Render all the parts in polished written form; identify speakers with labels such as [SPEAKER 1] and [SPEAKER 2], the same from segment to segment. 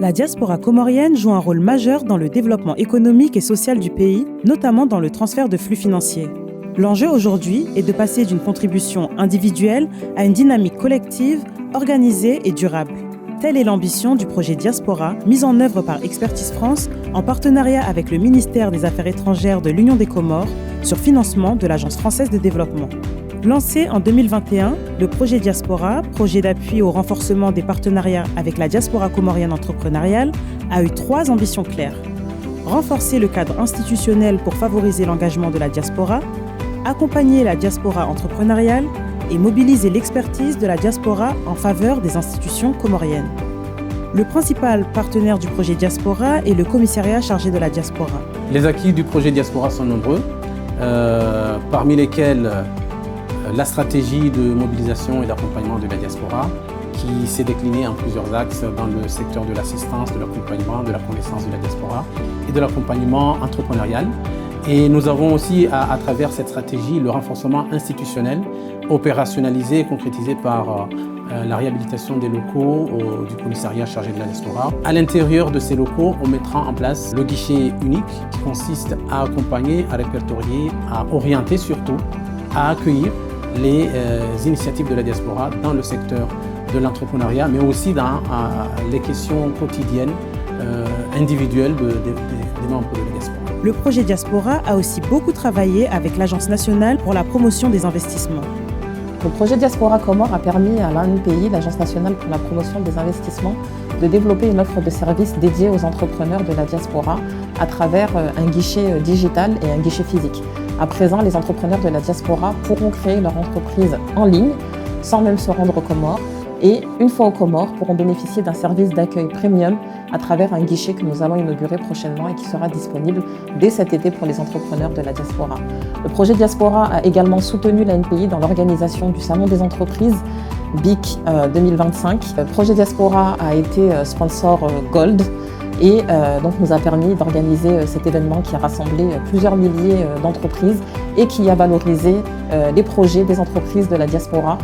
[SPEAKER 1] La diaspora comorienne joue un rôle majeur dans le développement économique et social du pays, notamment dans le transfert de flux financiers. L'enjeu aujourd'hui est de passer d'une contribution individuelle à une dynamique collective, organisée et durable. Telle est l'ambition du projet Diaspora, mis en œuvre par Expertise France en partenariat avec le ministère des Affaires étrangères de l'Union des Comores sur financement de l'Agence française de développement. Lancé en 2021, le projet Diaspora, projet d'appui au renforcement des partenariats avec la diaspora comorienne entrepreneuriale, a eu 3 ambitions claires. Renforcer le cadre institutionnel pour favoriser l'engagement de la diaspora, accompagner la diaspora entrepreneuriale et mobiliser l'expertise de la diaspora en faveur des institutions comoriennes. Le principal partenaire du projet Diaspora est le commissariat chargé de la diaspora.
[SPEAKER 2] Les acquis du projet Diaspora sont nombreux, parmi lesquels la stratégie de mobilisation et d'accompagnement de la diaspora qui s'est déclinée en plusieurs axes dans le secteur de l'assistance, de l'accompagnement, de la connaissance de la diaspora et de l'accompagnement entrepreneurial. Et nous avons aussi, à travers cette stratégie, le renforcement institutionnel, opérationnalisé et concrétisé par la réhabilitation des locaux du commissariat chargé de la diaspora. À l'intérieur de ces locaux, on mettra en place le guichet unique qui consiste à accompagner, à répertorier, à orienter surtout, à accueillir les initiatives de la diaspora dans le secteur de l'entrepreneuriat, mais aussi dans les questions quotidiennes, individuelles des membres de la diaspora.
[SPEAKER 1] Le projet Diaspora a aussi beaucoup travaillé avec l'Agence nationale pour la promotion des investissements.
[SPEAKER 3] Le projet Diaspora Comores a permis à l'ANPI, l'Agence nationale pour la promotion des investissements, de développer une offre de services dédiée aux entrepreneurs de la diaspora à travers un guichet digital et un guichet physique. À présent, les entrepreneurs de la diaspora pourront créer leur entreprise en ligne sans même se rendre aux Comores et, une fois aux Comores, pourront bénéficier d'un service d'accueil premium à travers un guichet que nous allons inaugurer prochainement et qui sera disponible dès cet été pour les entrepreneurs de la diaspora. Le projet Diaspora a également soutenu l'ANPI dans l'organisation du Salon des entreprises BIC 2025. Le projet Diaspora a été sponsor Gold et donc nous a permis d'organiser cet événement qui a rassemblé plusieurs milliers d'entreprises et qui a valorisé les projets des entreprises de la diaspora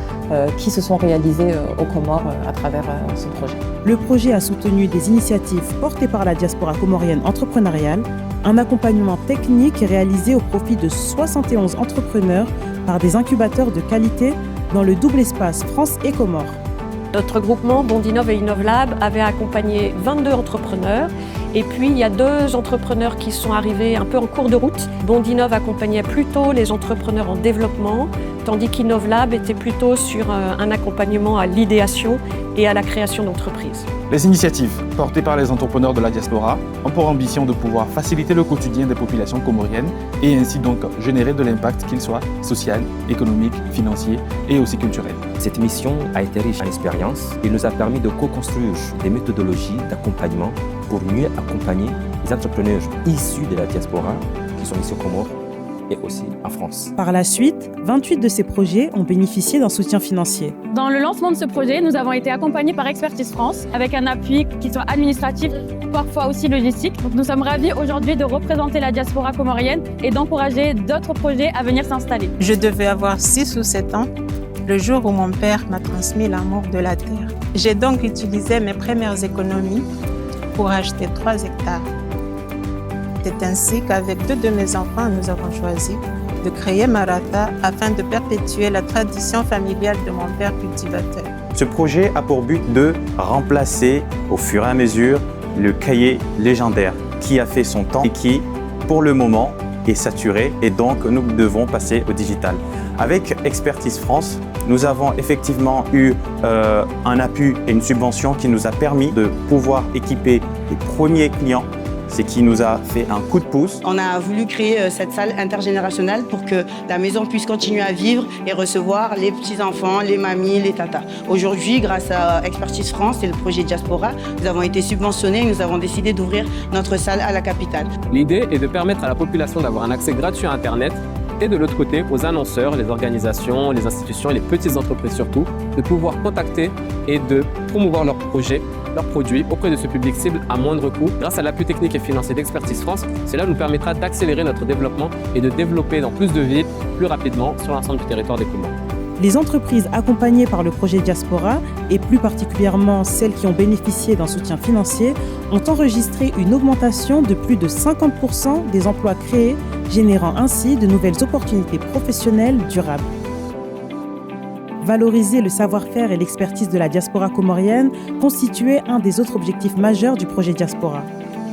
[SPEAKER 3] qui se sont réalisés aux Comores à travers ce projet.
[SPEAKER 1] Le projet a soutenu des initiatives portées par la diaspora comorienne entrepreneuriale, un accompagnement technique réalisé au profit de 71 entrepreneurs par des incubateurs de qualité dans le double espace France et Comores.
[SPEAKER 4] Notre groupement Bondinov et Innovlab avait accompagné 22 entrepreneurs et puis il y a 2 entrepreneurs qui sont arrivés un peu en cours de route. Bondinov accompagnait plutôt les entrepreneurs en développement, tandis qu'Innovlab était plutôt sur un accompagnement à l'idéation et à la création d'entreprises.
[SPEAKER 5] Les initiatives portées par les entrepreneurs de la diaspora ont pour ambition de pouvoir faciliter le quotidien des populations comoriennes et ainsi donc générer de l'impact qu'il soit social, économique, financier et aussi culturel.
[SPEAKER 6] Cette mission a été riche en expérience et nous a permis de co-construire des méthodologies d'accompagnement pour mieux accompagner les entrepreneurs issus de la diaspora qui sont ici aux Comores et aussi en France.
[SPEAKER 1] Par la suite, 28 de ces projets ont bénéficié d'un soutien financier.
[SPEAKER 7] Dans le lancement de ce projet, nous avons été accompagnés par Expertise France avec un appui qui soit administratif, parfois aussi logistique. Donc nous sommes ravis aujourd'hui de représenter la diaspora comorienne et d'encourager d'autres projets à venir s'installer.
[SPEAKER 8] Je devais avoir 6 ou 7 ans le jour où mon père m'a transmis l'amour de la terre. J'ai donc utilisé mes premières économies pour acheter 3 hectares. C'est ainsi qu'avec 2 de mes enfants, nous avons choisi de créer Marata afin de perpétuer la tradition familiale de mon père cultivateur.
[SPEAKER 9] Ce projet a pour but de remplacer au fur et à mesure le cahier légendaire qui a fait son temps et qui, pour le moment, est saturé et donc nous devons passer au digital. Avec Expertise France, nous avons effectivement eu un appui et une subvention qui nous a permis de pouvoir équiper les premiers clients, ce qui nous a fait un coup de pouce.
[SPEAKER 10] On a voulu créer cette salle intergénérationnelle pour que la maison puisse continuer à vivre et recevoir les petits-enfants, les mamies, les tatas. Aujourd'hui, grâce à Expertise France et le projet Diaspora, nous avons été subventionnés et nous avons décidé d'ouvrir notre salle à la capitale.
[SPEAKER 11] L'idée est de permettre à la population d'avoir un accès gratuit à Internet et de l'autre côté, aux annonceurs, les organisations, les institutions et les petites entreprises surtout, de pouvoir contacter et de promouvoir leurs projets, leurs produits auprès de ce public cible à moindre coût. Grâce à l'appui technique et financier d'Expertise France, cela nous permettra d'accélérer notre développement et de développer dans plus de villes plus rapidement sur l'ensemble du territoire des Comores.
[SPEAKER 1] Les entreprises accompagnées par le projet Diaspora, et plus particulièrement celles qui ont bénéficié d'un soutien financier, ont enregistré une augmentation de plus de 50% des emplois créés, générant ainsi de nouvelles opportunités professionnelles durables. Valoriser le savoir-faire et l'expertise de la diaspora comorienne constituait un des autres objectifs majeurs du projet Diaspora.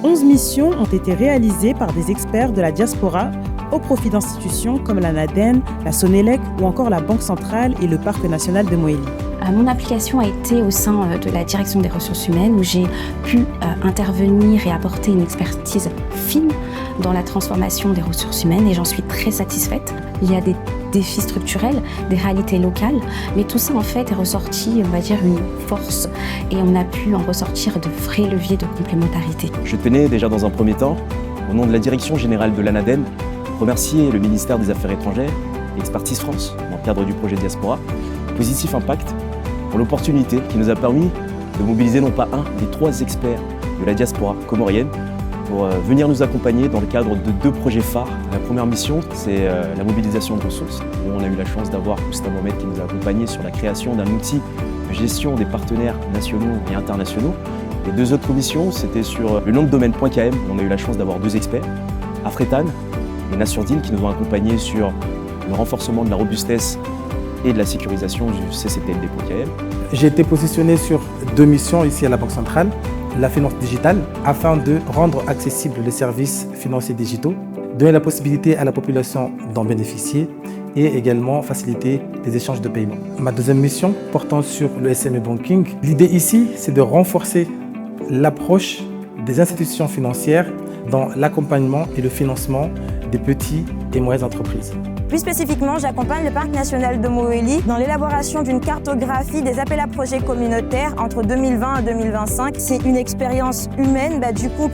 [SPEAKER 1] 11 missions ont été réalisées par des experts de la diaspora au profit d'institutions comme la NADEN, la Sonelec ou encore la Banque centrale et le Parc national de Moélie.
[SPEAKER 12] Mon application a été au sein de la direction des ressources humaines où j'ai pu intervenir et apporter une expertise fine dans la transformation des ressources humaines et j'en suis très satisfaite. Il y a des défis structurels, des réalités locales, mais tout ça en fait est ressorti, on va dire, une force et on a pu en ressortir de vrais leviers de complémentarité.
[SPEAKER 6] Je tenais déjà dans un premier temps, au nom de la direction générale de l'ANADEN, remercier le ministère des Affaires étrangères et Expertise France, dans le cadre du projet Diaspora, Positif Impact, pour l'opportunité qui nous a permis de mobiliser non pas un, mais 3 experts de la diaspora comorienne pour venir nous accompagner dans le cadre de 2 projets phares. La première mission, c'est la mobilisation de ressources, où on a eu la chance d'avoir Oustin Mohamed qui nous a accompagnés sur la création d'un outil de gestion des partenaires nationaux et internationaux. Les 2 autres missions, c'était sur le nom de domaine.km, où on a eu la chance d'avoir 2 experts, Afretan et Nassurdine qui nous ont accompagnés sur le renforcement de la robustesse et de la sécurisation du CCTLD.km.
[SPEAKER 13] J'ai été positionné sur 2 missions ici à la Banque centrale, la finance digitale, afin de rendre accessibles les services financiers digitaux, donner la possibilité à la population d'en bénéficier et également faciliter les échanges de paiement. Ma deuxième mission portant sur le SME Banking, l'idée ici c'est de renforcer l'approche des institutions financières dans l'accompagnement et le financement des petites et moyennes entreprises.
[SPEAKER 14] Plus spécifiquement, j'accompagne le Parc national de Moélie dans l'élaboration d'une cartographie des appels à projets communautaires entre 2020 et 2025. C'est une expérience humaine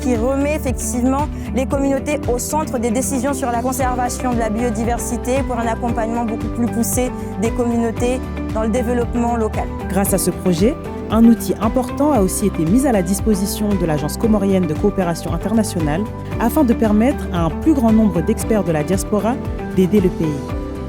[SPEAKER 14] qui remet effectivement les communautés au centre des décisions sur la conservation de la biodiversité pour un accompagnement beaucoup plus poussé des communautés dans le développement local.
[SPEAKER 1] Grâce à ce projet, un outil important a aussi été mis à la disposition de l'Agence comorienne de coopération internationale afin de permettre à un plus grand nombre d'experts de la diaspora d'aider le pays.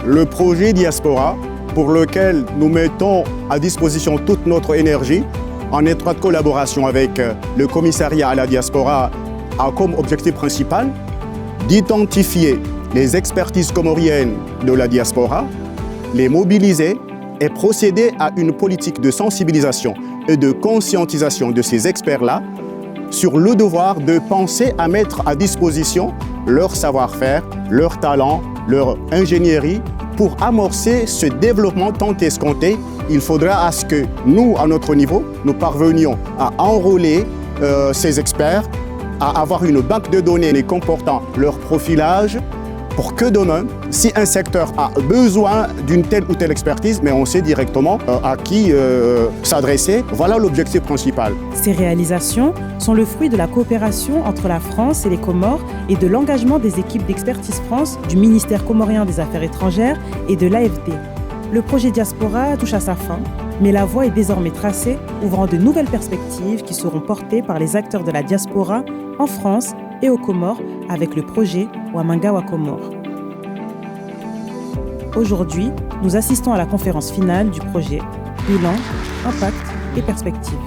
[SPEAKER 15] Le projet Diaspora, pour lequel nous mettons à disposition toute notre énergie, en étroite collaboration avec le commissariat à la diaspora, a comme objectif principal d'identifier les expertises comoriennes de la diaspora, les mobiliser et procéder à une politique de sensibilisation et de conscientisation de ces experts-là sur le devoir de penser à mettre à disposition leur savoir-faire, leur talent, leur ingénierie pour amorcer ce développement tant escompté. Il faudra à ce que nous, à notre niveau, nous parvenions à enrôler ces experts, à avoir une banque de données comportant leur profilage pour que demain, si un secteur a besoin d'une telle ou telle expertise, mais on sait directement à qui s'adresser. Voilà l'objectif principal.
[SPEAKER 1] Ces réalisations sont le fruit de la coopération entre la France et les Comores et de l'engagement des équipes d'Expertise France, du ministère comorien des Affaires étrangères et de l'AFD. Le projet Diaspora touche à sa fin, mais la voie est désormais tracée, ouvrant de nouvelles perspectives qui seront portées par les acteurs de la diaspora en France et aux Comores avec le projet Wamangawa Comores. Aujourd'hui, nous assistons à la conférence finale du projet Bilan, Impact et Perspectives.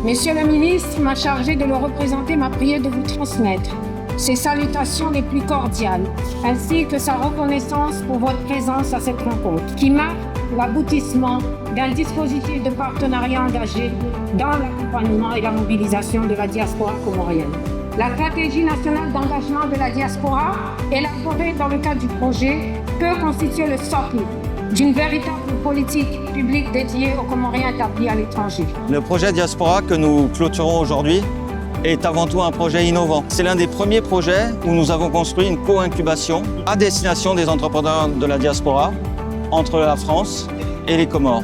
[SPEAKER 16] Monsieur le ministre m'a chargé de le représenter, m'a prié de vous transmettre ses salutations les plus cordiales, ainsi que sa reconnaissance pour votre présence à cette rencontre, qui marque l'aboutissement d'un dispositif de partenariat engagé dans l'accompagnement et la mobilisation de la diaspora comorienne. La stratégie nationale d'engagement de la diaspora, élaborée dans le cadre du projet, peut constituer le socle d'une véritable politique publique dédiée aux Comoriens établis à l'étranger.
[SPEAKER 17] Le projet Diaspora que nous clôturons aujourd'hui est avant tout un projet innovant. C'est l'un des premiers projets où nous avons construit une co-incubation à destination des entrepreneurs de la diaspora entre la France et les Comores.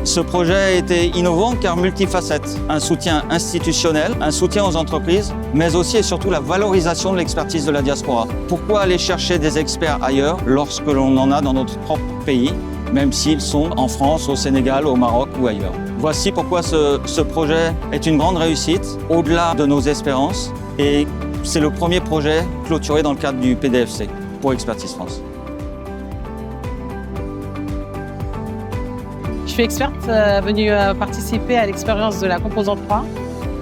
[SPEAKER 17] Ce projet a été innovant car multifacette. Un soutien institutionnel, un soutien aux entreprises, mais aussi et surtout la valorisation de l'expertise de la diaspora. Pourquoi aller chercher des experts ailleurs lorsque l'on en a dans notre propre pays, même s'ils sont en France, au Sénégal, au Maroc ou ailleurs? Voici pourquoi ce projet est une grande réussite, au-delà de nos espérances, et c'est le premier projet clôturé dans le cadre du PDFC pour Expertise France.
[SPEAKER 18] suis experte venue participer à l'expérience de la composante 3,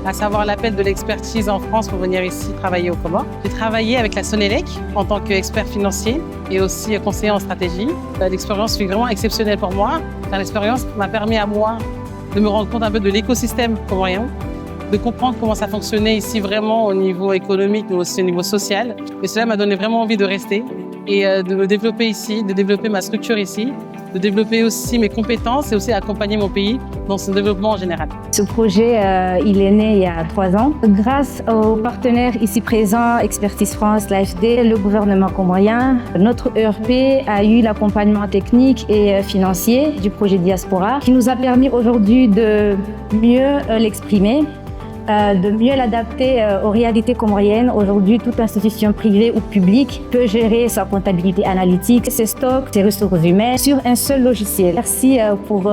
[SPEAKER 18] à savoir l'appel de l'expertise en France pour venir ici travailler aux Comores. J'ai travaillé avec la Sonelec en tant qu'expert financier et aussi conseiller en stratégie. L'expérience fut vraiment exceptionnelle pour moi, car l'expérience m'a permis à moi de me rendre compte un peu de l'écosystème comorien, de comprendre comment ça fonctionnait ici vraiment au niveau économique, mais aussi au niveau social. Et cela m'a donné vraiment envie de rester et de me développer ici, de développer ma structure ici, de développer aussi mes compétences et aussi accompagner mon pays dans son développement en général.
[SPEAKER 19] Ce projet, il est né il y a 3 ans. Grâce aux partenaires ici présents, Expertise France, l'AFD, le gouvernement comorien, notre ERP a eu l'accompagnement technique et financier du projet Diaspora qui nous a permis aujourd'hui de mieux l'exprimer, de mieux l'adapter aux réalités comoriennes. Aujourd'hui, toute institution privée ou publique peut gérer sa comptabilité analytique, ses stocks, ses ressources humaines sur un seul logiciel. Merci pour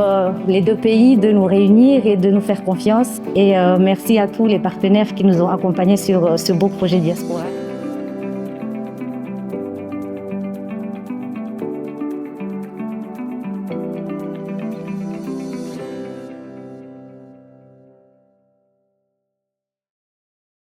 [SPEAKER 19] les 2 pays de nous réunir et de nous faire confiance. Et merci à tous les partenaires qui nous ont accompagnés sur ce beau projet Diaspora.